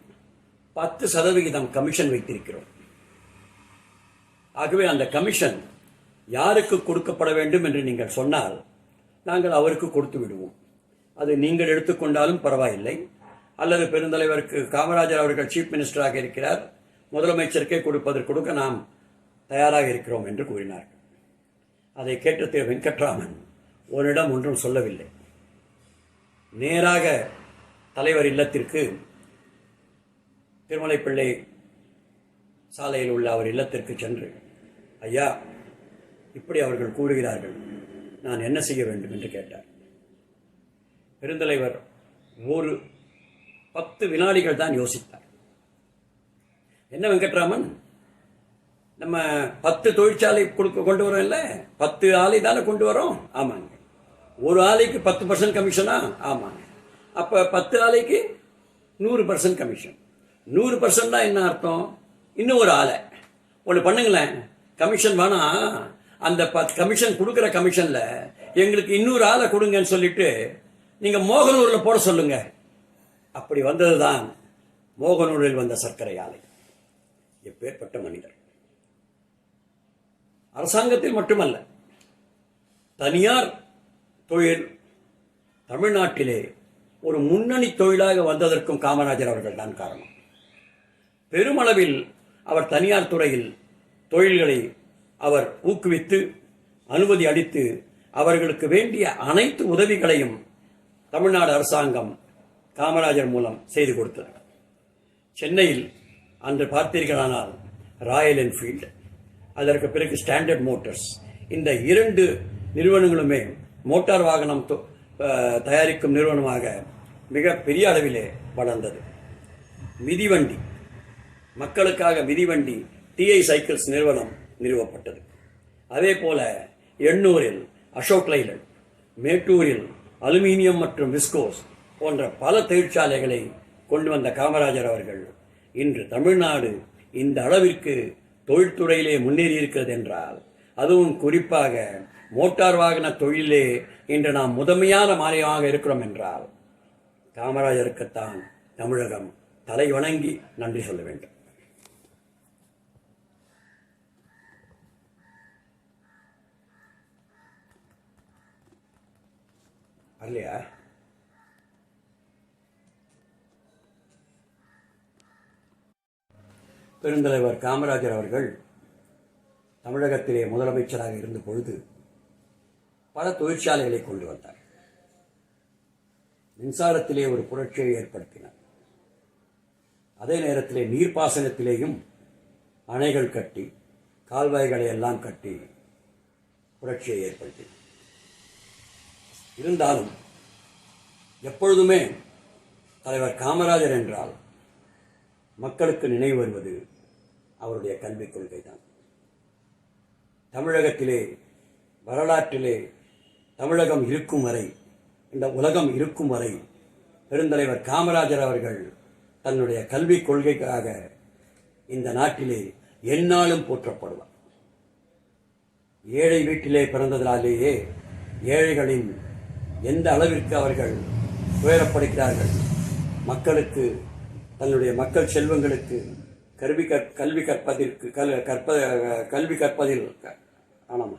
10% கமிஷன் வைத்திருக்கிறோம். ஆகவே அந்த கமிஷன் யாருக்கு கொடுக்கப்பட வேண்டும் என்று நீங்கள் சொன்னால் நாங்கள் அவருக்கு கொடுத்து விடுவோம். அது நீங்கள் எடுத்துக்கொண்டாலும் பரவாயில்லை, அல்லது பெருந்தலைவருக்கு காமராஜர் அவர்கள் சீஃப் மினிஸ்டராக இருக்கிறார், முதலமைச்சருக்கே கொடுக்க நாம் தயாராக இருக்கிறோம் என்று கூறினார்கள். அதை கேட்ட திரு வெங்கட்ராமன் ஒன்றிடம் ஒன்றும் சொல்லவில்லை. நேராக தலைவர் இல்லத்திற்கு, திருமலைப்பிள்ளை சாலையில் உள்ள அவர் இல்லத்திற்கு சென்று, ஐயா, இப்படி அவர்கள் கூறுகிறார்கள், நான் என்ன செய்ய வேண்டும் என்று கேட்டார். பெருந்தலைவர் ஒரு 10 வினாடிகள் தான் யோசித்தார். என்ன வெங்கட்ராமன், நம்ம 10 தொழிற்சாலை கொண்டு வரோம், இல்லை 10 ஆலை தானே கொண்டு வரோம்? ஆமாங்க. ஒரு ஆலைக்கு 10% கமிஷனா? ஆமாங்க. அப்ப 10 ஆலைக்கு 100% கமிஷன். 100% என்ன அர்த்தம்? இன்னும் ஒரு ஆலை ஒன்று பண்ணுங்களேன், கமிஷன் வேணா, அந்த கமிஷன் கொடுக்குற கமிஷன்ல எங்களுக்கு இன்னொரு ஆளை கொடுங்கன்னு சொல்லிட்டு நீங்க மோகனூர்ல போட சொல்லுங்க. அப்படி வந்ததுதான் மோகனூரில் வந்த சர்க்கரை ஆலை. எப்பேற்பட்ட மனிதர்! அரசாங்கத்தில் மட்டுமல்ல, தனியார் தொழில் தமிழ்நாட்டிலே ஒரு முன்னணி தொழிலாக வந்ததற்கும் காமராஜர் அவர்கள் தான் காரணம். பெருமளவில் அவர் தனியார் துறையில் தொழில்களை அவர் ஊக்குவித்து அனுமதி அளித்து அவர்களுக்கு வேண்டிய அனைத்து உதவிகளையும் தமிழ்நாடு அரசாங்கம் காமராஜர் மூலம் செய்து கொடுத்தது. சென்னையில் அன்று பார்த்தீர்களானால் ராயல் என்ஃபீல்டு, அதற்கு பிறகு ஸ்டாண்டர்ட் மோட்டார்ஸ், இந்த 2 நிறுவனங்களுமே மோட்டார் வாகனம் தயாரிக்கும் நிறுவனமாக மிக பெரிய அளவிலே வளர்ந்தது. மிதிவண்டி, மக்களுக்காக மிதிவண்டி டிஐ சைக்கிள்ஸ் நிறுவனம் நிறுவப்பட்டது. அதே போல எண்ணூரில் அசோக் லைலண்ட், மேட்டூரில் அலுமினியம் மற்றும் விஸ்கோஸ் போன்ற பல தொழிற்சாலைகளை கொண்டு வந்த காமராஜர் அவர்கள் இன்று தமிழ்நாடு இந்த அளவிற்கு தொழில்துறையிலே முன்னேறி இருக்கிறது என்றால், அதுவும் குறிப்பாக மோட்டார் வாகன தொழிலே இன்று நாம் முதன்மையான மாநிலமாக இருக்கிறோம் என்றால், காமராஜருக்குத்தான் தமிழகம் தலை வணங்கி நன்றி சொல்ல வேண்டும். இல்லையா? பெருந்தலைவர் காமராஜர் அவர்கள் தமிழகத்திலே முதலமைச்சராக இருந்த பொழுது பல தொழிற்சாலைகளை கொண்டு வந்தார். மின்சாரத்திலே ஒரு புரட்சியை ஏற்படுத்தினார். அதே நேரத்திலே நீர்ப்பாசனத்திலேயும் அணைகள் கட்டி, கால்வாய்களை எல்லாம் கட்டி புரட்சியை ஏற்படுத்தினார். இருந்தாலும் எப்பொழுதுமே தலைவர் காமராஜர் என்றால் மக்களுக்கு நினைவு வருவது அவருடைய கல்விக் கொள்கை தான். தமிழகத்திலே, வரலாற்றிலே தமிழகம் இருக்கும் வரை, இந்த உலகம் இருக்கும் வரை பெருந்தலைவர் காமராஜர் அவர்கள் தன்னுடைய கல்விக் கொள்கைக்காக இந்த நாட்டிலே எந்நாளும் போற்றப்படுவார். ஏழை வீட்டிலே பிறந்ததினாலேயே ஏழைகளின் எந்த அளவிற்கு அவர்கள் துயரப்படுகிறார்கள், மக்களுக்கு தன்னுடைய மக்கள் செல்வங்களுக்கு கல்வி கற்பதில் ஆனாமா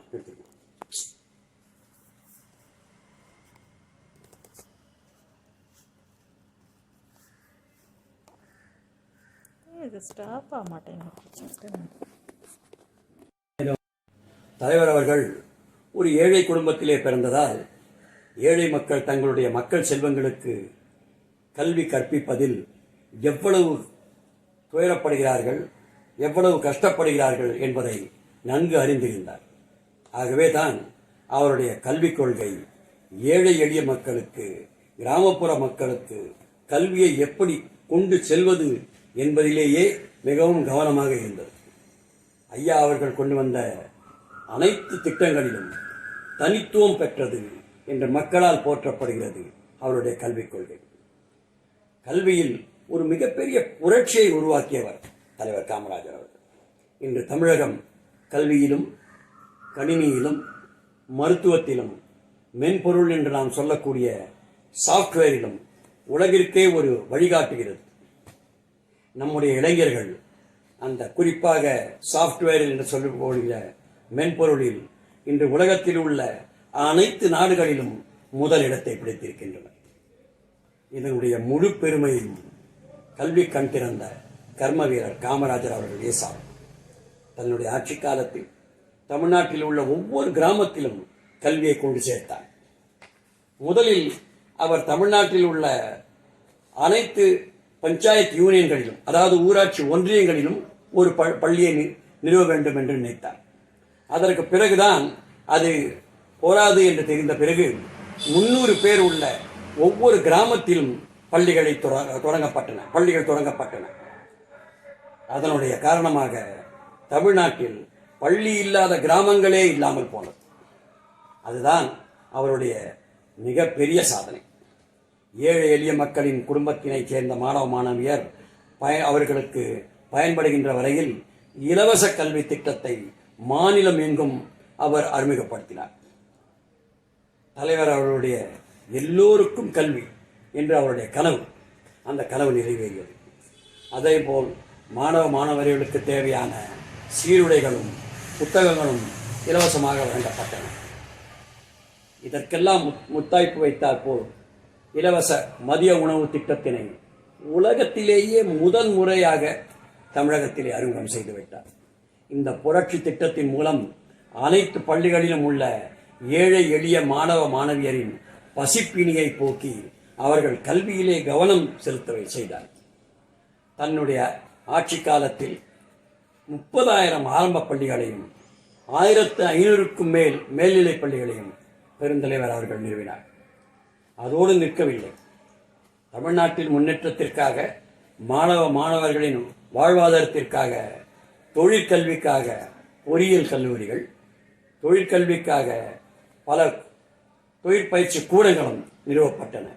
தலைவர் அவர்கள் ஒரு ஏழை குடும்பத்திலே பிறந்ததால் ஏழை மக்கள் தங்களுடைய மக்கள் செல்வங்களுக்கு கல்வி கற்பிப்பதில் எவ்வளவு துயரப்படுகிறார்கள், எவ்வளவு கஷ்டப்படுகிறார்கள் என்பதை நன்கு அறிந்திருந்தார். ஆகவே தான் அவருடைய கல்விக் கொள்கை ஏழை எளிய மக்களுக்கு, கிராமப்புற மக்களுக்கு கல்வியை எப்படி கொண்டு செல்வது என்பதிலேயே மிகவும் கவனமாக இருந்தது. ஐயா அவர்கள் கொண்டு வந்த அனைத்து திட்டங்களிலும் தனித்துவம் பெற்றது என்று மக்களால் போற்றப்படுகிறது அவருடைய கல்விக் கொள்கை. கல்வியில் ஒரு மிகப்பெரிய புரட்சியை உருவாக்கியவர் தலைவர் காமராஜர் அவர்கள். இன்று தமிழகம் கல்வியிலும், கணினியிலும், மருத்துவத்திலும், மென்பொருள் என்று நாம் சொல்லக்கூடிய சாஃப்ட்வேரிலும் உலகிற்கே ஒரு வழிகாட்டுகிறது. நம்முடைய இளைஞர்கள் அந்த குறிப்பாக சாஃப்ட்வேர் என்று சொல்லக்கூடிய மென்பொருளில் இன்று உலகத்தில் உள்ள அனைத்து நாடுகளிலும் முதலிடத்தை பிடித்திருக்கின்றனர். இதனுடைய முழு பெருமையும் கல்வி கண் திறந்த கர்ம வீரர் காமராஜர் அவர்கள் ஏசார். தன்னுடைய ஆட்சி காலத்தில் தமிழ்நாட்டில் உள்ள ஒவ்வொரு கிராமத்திலும் கல்வியை கொண்டு சேர்த்தார். முதலில் அவர் தமிழ்நாட்டில் உள்ள அனைத்து பஞ்சாயத்து யூனியன்களிலும், அதாவது ஊராட்சி ஒன்றியங்களிலும் ஒரு பள்ளியை நிறுவ வேண்டும் என்று நினைத்தார். அதற்கு பிறகுதான் அது போராது என்று தெரிந்த பிறகு 300 பேர் உள்ள ஒவ்வொரு கிராமத்திலும் பள்ளிகள் தொடங்கப்பட்டன. அதனுடைய காரணமாக தமிழ்நாட்டில் பள்ளி இல்லாத கிராமங்களே இல்லாமல் போனது. அதுதான் அவருடைய மிகப்பெரிய சாதனை. ஏழை எளிய மக்களின் குடும்பத்தினைச் சேர்ந்த மாணவ மாணவியர் அவர்களுக்கு பயன்படுகின்ற வரையில் இலவச கல்வி திட்டத்தை மாநிலம் எங்கும் அவர் அறிமுகப்படுத்தினார். தலைவர் அவர்களுடைய எல்லோருக்கும் கல்வி என்று அவருடைய கனவு, அந்த கனவு நிறைவேறியது. அதேபோல் மாணவ மாணவர்களுக்கு தேவையான சீருடைகளும் புத்தகங்களும் இலவசமாக வழங்கப்பட்டன. இதற்கெல்லாம் முத்தாய்ப்பு வைத்தால் போல் இலவச மதிய உணவு திட்டத்தினை உலகத்திலேயே முதல் முறையாக தமிழகத்திலே அறிமுகம் செய்துவிட்டார். இந்த புரட்சி திட்டத்தின் மூலம் அனைத்து பள்ளிகளிலும் உள்ள ஏழை எளிய மாணவ மாணவியரின் பசிப்பிணியை போக்கி அவர்கள் கல்வியிலே கவனம் செலுத்த செய்தார். தன்னுடைய ஆட்சி காலத்தில் 30,000 ஆரம்ப பள்ளிகளையும் 1500க்கும் மேல் மேல்நிலைப் பள்ளிகளையும் பெருந்தலைவர் அவர்கள் நிறுவினார். அதோடு நிற்கவில்லை. தமிழ்நாட்டின் முன்னேற்றத்திற்காக, மாணவ மாணவர்களின் வாழ்வாதாரத்திற்காக, தொழிற்கல்விக்காக பொறியியல் கல்லூரிகள், தொழிற்கல்விக்காக பல தொழிற்பயிற்சி கூடங்களும் நிறுவப்பட்டன.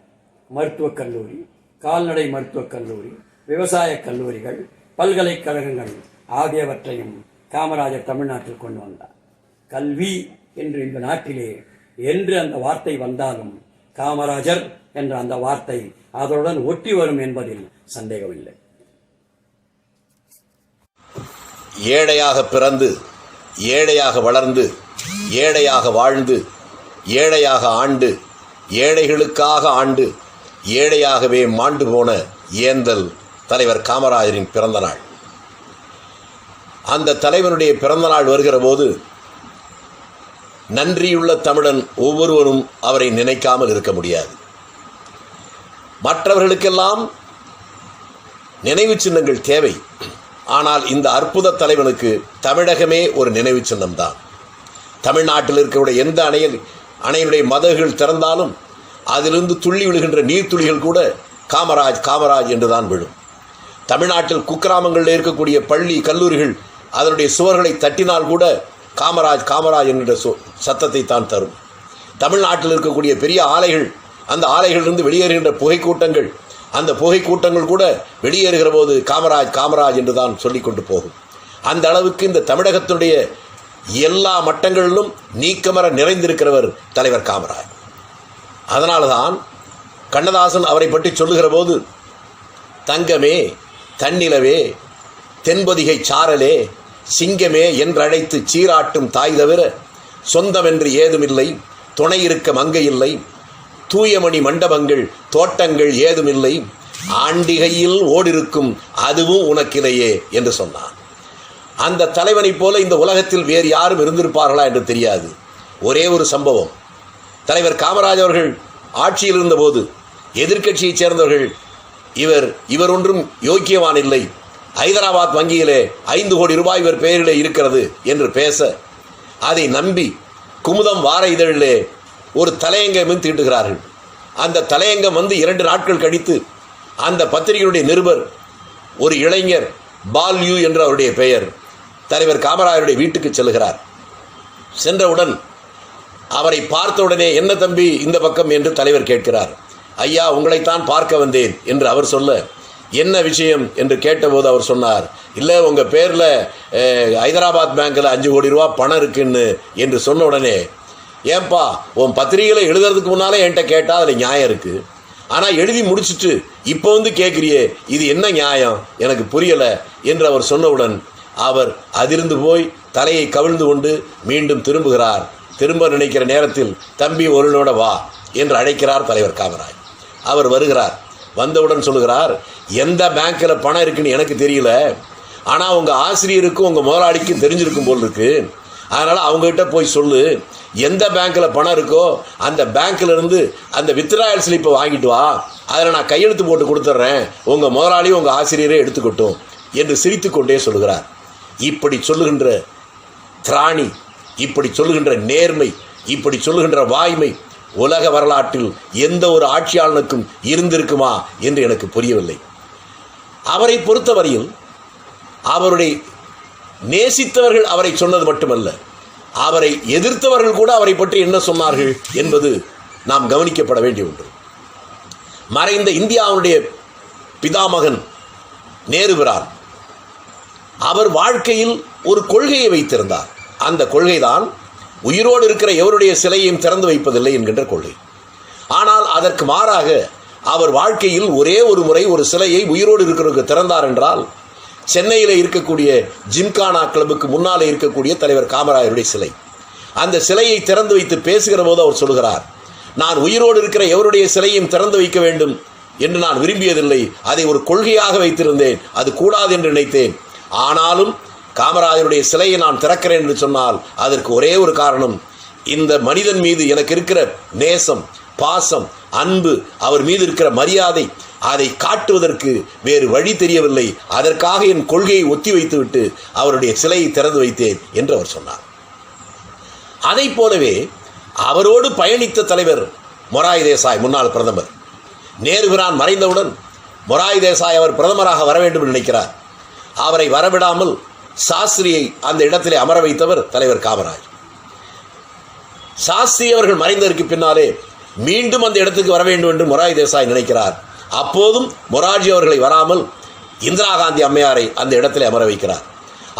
மருத்துவக் கல்லூரி, கால்நடை மருத்துவக் கல்லூரி, விவசாய கல்லூரிகள், பல்கலைக்கழகங்கள் ஆகியவற்றையும் காமராஜர் தமிழ்நாட்டில் கொண்டு வந்தார். கல்வி என்று இந்த நாட்டிலே என்று அந்த வார்த்தை வந்தாலும் காமராஜர் என்ற அந்த வார்த்தை அதனுடன் ஒட்டி வரும் என்பதில் சந்தேகமில்லை. ஏழையாக பிறந்து, ஏழையாக வளர்ந்து, ஏழையாக வாழ்ந்து, ஏழையாக ஆண்டு, ஏழைகளுக்காக ஆண்டு, ஏழையாகவே மாண்டு போன ஏந்தல் தலைவர் காமராஜரின் பிறந்த நாள். அந்த தலைவனுடைய பிறந்த நாள் வருகிற போது நன்றியுள்ள தமிழன் ஒவ்வொருவரும் அவரை நினைக்காமல் இருக்க முடியாது. மற்றவர்களுக்கெல்லாம் நினைவு சின்னங்கள் தேவை. ஆனால் இந்த அற்புத தலைவனுக்கு தமிழகமே ஒரு நினைவு சின்னம்தான். தமிழ்நாட்டில் இருக்கக்கூடிய எந்த அணையினுடைய மதகுகள் திறந்தாலும் அதிலிருந்து துள்ளி விழுகின்ற நீர்த்துளிகள் கூட காமராஜ் காமராஜ் என்றுதான் விழும். தமிழ்நாட்டில் குக்கிராமங்களில் இருக்கக்கூடிய பள்ளி கல்லூரிகள் அதனுடைய சுவர்களை தட்டினால் கூட காமராஜ் காமராஜ் என்கிற சத்தத்தை தான் தரும். தமிழ்நாட்டில் இருக்கக்கூடிய பெரிய ஆலைகள், அந்த ஆலைகளிலிருந்து வெளியேறுகின்ற புகைக்கூட்டங்கள், அந்த புகைக்கூட்டங்கள் கூட வெளியேறுகிற போது காமராஜ் காமராஜ் என்று தான் சொல்லிக் கொண்டு போகும். அந்த அளவுக்கு இந்த தமிழகத்துடைய எல்லா மட்டங்களிலும் நீக்கமர நிறைந்திருக்கிறவர் தலைவர் காமராஜ். அதனால்தான் கண்ணதாசன் அவரை பற்றி சொல்லுகிற போது தங்கமே, தன்னிலவே, தென்பொதிகை சாரலே, சிங்கமே என்றழைத்து சீராட்டும் தாய் தவிர சொந்தமென்று ஏதுமில்லை, துணை இருக்க மங்கை இல்லை, தூயமணி மண்டபங்கள் தோட்டங்கள் ஏதுமில்லை, ஆண்டிகையில் ஓடிருக்கும் அதுவும் உனக்கில்லையே என்று சொன்னான். அந்த தலைவனைப் போல இந்த உலகத்தில் வேறு யாரும் இருந்திருப்பார்களா என்று தெரியாது. ஒரே ஒரு சம்பவம். தலைவர் காமராஜ் அவர்கள் ஆட்சியில் இருந்தபோது எதிர்க்கட்சியைச் சேர்ந்தவர்கள் இவர் ஒன்றும் யோக்கியவான் இல்லை, ஹைதராபாத் வங்கியிலே 5 கோடி ரூபாய் இவர் பெயரிலே இருக்கிறது என்று பேச அதை நம்பி குமுதம் வார இதழிலே ஒரு தலையங்கம் தீட்டுகிறார்கள். அந்த தலையங்கம் 2 நாட்கள் கழித்து அந்த பத்திரிகையுடைய நிருபர் ஒரு இளைஞர் பால்யூ என்ற அவருடைய பெயர் தலைவர் காமராஜருடைய வீட்டுக்கு செல்கிறார். சென்றவுடன் அவரை பார்த்தவுடனே என்ன தம்பி இந்த பக்கம் என்று தலைவர் கேட்கிறார். ஐயா, உங்களைத்தான் பார்க்க வந்தேன் என்று அவர் சொல்ல, என்ன விஷயம் என்று கேட்டபோது அவர் சொன்னார், இல்லை உங்கள் பேரில் ஹைதராபாத் பேங்க்கில் 5 கோடி ரூபா பணம் இருக்குன்னு என்று சொன்ன உடனே, ஏன்பா உன் பத்திரிகையில் எழுதுறதுக்கு முன்னாலே என்கிட்ட கேட்டால் அதில் நியாயம் இருக்குது, ஆனால் எழுதி முடிச்சுட்டு இப்போ கேட்குறியே, இது என்ன நியாயம், எனக்கு புரியலை என்று அவர் சொன்னவுடன் அவர் அதிர்ந்து போய் தலையை கவிழ்ந்து கொண்டு மீண்டும் திரும்புகிறார். திரும்ப நினைக்கிற நேரத்தில் தம்பி ஒருனோட வா என்று அழைக்கிறார் தலைவர் காமராஜ். அவர் வருகிறார். வந்தவுடன் சொல்லுகிறார், எந்த பேங்க்கில் பணம் இருக்குன்னு எனக்கு தெரியல, ஆனால் உங்கள் ஆசிரியருக்கும் உங்கள் முதலாளிக்கும் தெரிஞ்சிருக்கும் போல் இருக்கு, அதனால் அவங்ககிட்ட போய் சொல்லு, எந்த பேங்க்கில் பணம் இருக்கோ அந்த பேங்க்கில் இருந்து அந்த வித்ட்ராயல் ஸ்லிப்பை வாங்கிட்டு வா, அதில் நான் கையெழுத்து போட்டு கொடுத்துட்றேன், உங்கள் முதலாளியும் உங்கள் ஆசிரியரே எடுத்துக்கட்டும் என்று சிரித்து கொண்டே சொல்லுகிறார். இப்படி சொல்லுகின்ற திராணி, இப்படி சொல்லுகின்ற நேர்மை, இப்படி சொல்லுகின்ற வாய்மை உலக வரலாற்றில் எந்த ஒரு ஆட்சியாளனுக்கும் இருந்திருக்குமா என்று எனக்கு புரியவில்லை. அவரை பொறுத்தவரையில் அவருடைய நேசித்தவர்கள் அவரை சொன்னது மட்டுமல்ல, அவரை எதிர்த்தவர்கள் கூட அவரை பற்றி என்ன சொன்னார்கள் என்பது நாம் கவனிக்கப்பட வேண்டிய ஒன்று. மறைந்த இந்தியாவுடைய பிதாமகன் நேருபிரான் அவர் வாழ்க்கையில் ஒரு கொள்கையை வைத்திருந்தார். அந்த கொள்கைதான் உயிரோடு இருக்கிற எவருடைய சிலையையும் திறந்து வைப்பதில்லை என்கின்ற கொள்கை. ஆனால் அதற்கு மாறாக அவர் வாழ்க்கையில் ஒரே ஒரு முறை ஒரு சிலையை உயிரோடு இருக்கிறவருக்கு திறந்தார் என்றால், சென்னையில் இருக்கக்கூடிய ஜிம்கானா கிளப்புக்கு முன்னாலே இருக்கக்கூடிய தலைவர் காமராஜருடைய சிலை. அந்த சிலையை திறந்து வைத்து பேசுகிற போது அவர் சொல்கிறார், நான் உயிரோடு இருக்கிற எவருடைய சிலையும் திறந்து வைக்க வேண்டும் என்று நான் விரும்பியதில்லை, அதை ஒரு கொள்கையாக வைத்திருந்தேன், அது கூடாது என்று நினைத்தேன். ஆனாலும் காமராஜருடைய சிலையை நான் திறக்கிறேன் என்று சொன்னால் அதற்கு ஒரே ஒரு காரணம், இந்த மனிதன் மீது எனக்கு இருக்கிற நேசம், பாசம், அன்பு, அவர் மீது இருக்கிற மரியாதை, அதை காட்டுவதற்கு வேறு வழி தெரியவில்லை, அதற்காக என் கொள்கையை ஒத்தி வைத்துவிட்டு அவருடைய சிலையை திறந்து வைத்தேன் என்று அவர் சொன்னார். அதை போலவே அவரோடு பயணித்த தலைவர் மொராய் தேசாய், முன்னாள் பிரதமர். நேருபிரான் மறைந்தவுடன் மொராய் தேசாய் அவர் பிரதமராக வர வேண்டும் என்று நினைக்கிறார். அவரை வரவிடாமல் சாஸ்திரியை அந்த இடத்திலே அமர வைத்தவர் தலைவர் காமராஜ். சாஸ்திரி அவர்கள் மறைந்ததற்கு பின்னாலே மீண்டும் அந்த இடத்துக்கு வர வேண்டும் என்று மொராய் தேசாய் நினைக்கிறார். அப்போதும் மொரார்ஜி அவர்களை வராமல் இந்திரா காந்தி அம்மையாரை அந்த இடத்திலே அமர வைக்கிறார்.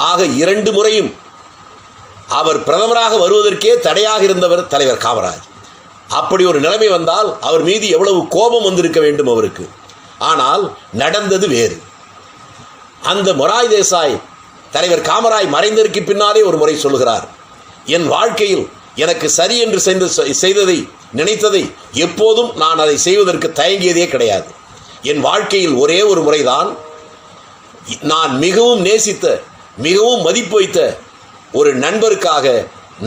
ஆக 2 முறையும் அவர் பிரதமராக வருவதற்கே தடையாக இருந்தவர் தலைவர் காமராஜ். அப்படி ஒரு நிலைமை வந்தால் அவர் மீது எவ்வளவு கோபம் வந்திருக்க வேண்டும் அவருக்கு. ஆனால் நடந்தது வேறு. அந்த மொராய் தேசாய் தலைவர் காமராஜ் மறைந்ததற்கு பின்னாலே ஒரு முறை சொல்லுகிறார், என் வாழ்க்கையில் எனக்கு சரி என்று செய்ததை நினைத்ததை எப்போதும் நான் அதை செய்வதற்கு தயங்கியதே கிடையாது. என் வாழ்க்கையில் ஒரே ஒரு முறைதான் நான் மிகவும் நேசித்த, மிகவும் மதிப்பு வைத்த ஒரு நண்பருக்காக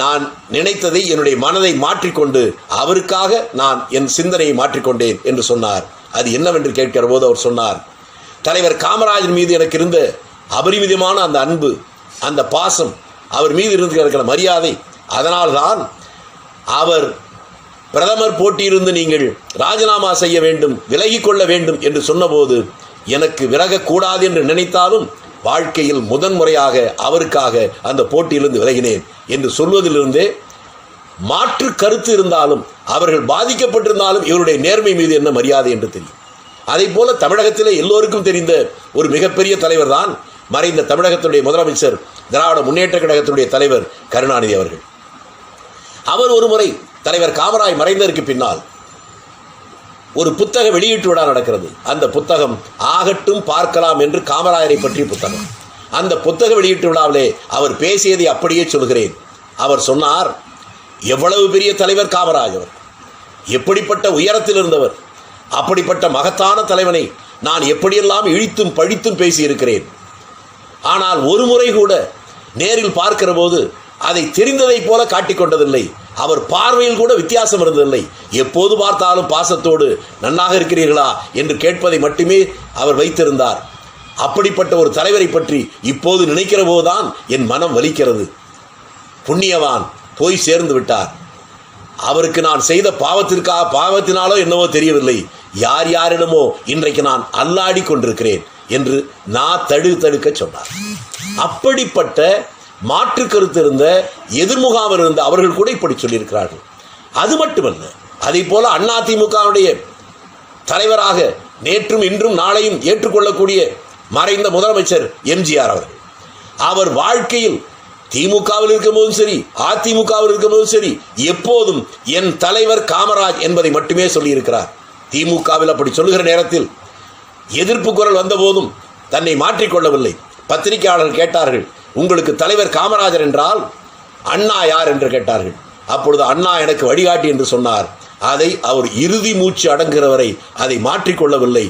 நான் நினைத்ததை, என்னுடைய மனதை மாற்றிக்கொண்டு அவருக்காக நான் என் சிந்தனையை மாற்றிக்கொண்டேன் என்று சொன்னார். அது என்னவென்று கேட்கிற போது அவர் சொன்னார், தலைவர் காமராஜர் மீது எனக்கு இருந்த அபரிமிதமான அந்த அன்பு, அந்த பாசம், அவர் மீது இருந்து இருக்கிற மரியாதை, அதனால்தான் அவர் பிரதமர் போட்டியிருந்து நீங்கள் ராஜினாமா செய்ய வேண்டும், விலகிக் கொள்ள வேண்டும் என்று சொன்னபோது எனக்கு விலகக்கூடாது என்று நினைத்தாலும் வாழ்க்கையில் முதன்முறையாக அவருக்காக அந்த போட்டியிலிருந்து விலகினேன் என்று சொல்வதிலிருந்தே மாற்று கருத்து இருந்தாலும், அவர்கள் பாதிக்கப்பட்டிருந்தாலும் இவருடைய நேர்மை மீது என்ன மரியாதை என்று தெரியும். அதை போல தமிழகத்திலே எல்லோருக்கும் தெரிந்த ஒரு மிகப்பெரிய தலைவர் தான் மறைந்த தமிழகத்துடைய முதலமைச்சர், திராவிட முன்னேற்ற கழகத்துடைய தலைவர் கருணாநிதி அவர்கள். அவர் ஒரு முறை தலைவர் காமராஜ் மறைந்ததற்கு பின்னால் ஒரு புத்தக வெளியீட்டு விழா நடக்கிறது. அந்த புத்தகம் ஆகட்டும் பார்க்கலாம் என்று காமராஜரை பற்றிய புத்தகம். அந்த புத்தக வெளியீட்டு விழாவிலே அவர் பேசியதை அப்படியே சொல்கிறேன். அவர் சொன்னார், எவ்வளவு பெரிய தலைவர் காமராஜர், எப்படிப்பட்ட உயரத்தில் இருந்தவர், அப்படிப்பட்ட மகத்தான தலைவனை நான் எப்படியெல்லாம் இழித்தும் பழித்தும் பேசியிருக்கிறேன். ஆனால் ஒரு முறை கூட நேரில் பார்க்கிற போது அதை தெரிந்ததைப் போல காட்டிக்கொண்டதில்லை. அவர் பார்வையில் கூட வித்தியாசம் இருந்ததில்லை. எப்போது பார்த்தாலும் பாசத்தோடு நன்னாக இருக்கிறீர்களா என்று கேட்பதை மட்டுமே அவர் வைத்திருந்தார். அப்படிப்பட்ட ஒரு தலைவரை பற்றி இப்போது நினைக்கிற போதுதான் என் மனம் வலிக்கிறது. புண்ணியவான் போய் சேர்ந்து விட்டார். அவருக்கு நான் செய்த பாவத்தினாலோ என்னவோ தெரியவில்லை, யார் யாரிடமோ இன்றைக்கு நான் அல்லாடி கொண்டிருக்கிறேன் என்று நான் தடுக்க சொன்னார். அப்படிப்பட்ட மாற்று கருத்து இருந்த எதிர்முகாமல் இருந்த அவர்கள் கூட இப்படி சொல்லியிருக்கிறார்கள். அது மட்டுமல்ல, அதே போல அதிமுகவுடைய தலைவராக நேற்றும் இன்றும் நாளையும் ஏற்றுக்கொள்ளக்கூடிய மறைந்த முதலமைச்சர் எம்ஜிஆர் அவர்கள், அவர் வாழ்க்கையில் திமுகவில் இருக்கும் போதும் சரி அதிமுகவில் இருக்கும் போதும் சரி எப்போதும் என் தலைவர் காமராஜ் என்பதை மட்டுமே சொல்லியிருக்கிறார். திமுகவில் அப்படி சொல்லுகிற நேரத்தில் எதிர்ப்பு குரல் வந்த போதும் தன்னை மாற்றிக்கொள்ளவில்லை. பத்திரிகையாளர்கள் கேட்டார்கள், உங்களுக்கு தலைவர் காமராஜர் என்றால் அண்ணா யார் என்று கேட்டார்கள். அப்பொழுது அண்ணா எனக்கு வழிகாட்டி என்று சொன்னார். அதை அவர் இறுதி மூச்சு அடங்குகிறவரை அதை மாற்றிக்கொள்ளவில்லை.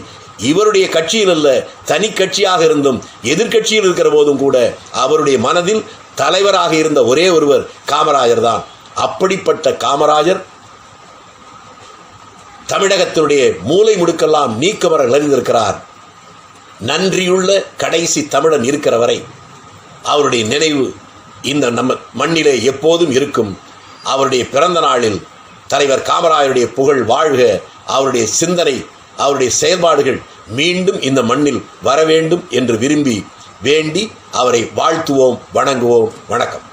இவருடைய கட்சியில் அல்ல, தனி கட்சியாக இருந்தும் எதிர்கட்சியில் இருக்கிற போதும் கூட அவருடைய மனதில் தலைவராக இருந்த ஒரே ஒருவர் காமராஜர் தான். அப்படிப்பட்ட காமராஜர் தமிழகத்தினுடைய மூலை முடுக்கெல்லாம் நீக்கமர நிறைந்திருக்கிறார். நன்றியுள்ள கடைசி தமிழன் இருக்கிற வரை அவருடைய நினைவு இந்த நம்ம மண்ணிலே எப்போதும் இருக்கும். அவருடைய பிறந்த நாளில் தலைவர் காமராஜருடைய புகழ் வாழ்க. அவருடைய சிந்தனை, அவருடைய செயல்பாடுகள் மீண்டும் இந்த மண்ணில் வர வேண்டும் என்று விரும்பி வேண்டி அவரை வாழ்த்துவோம், வணங்குவோம். வணக்கம்.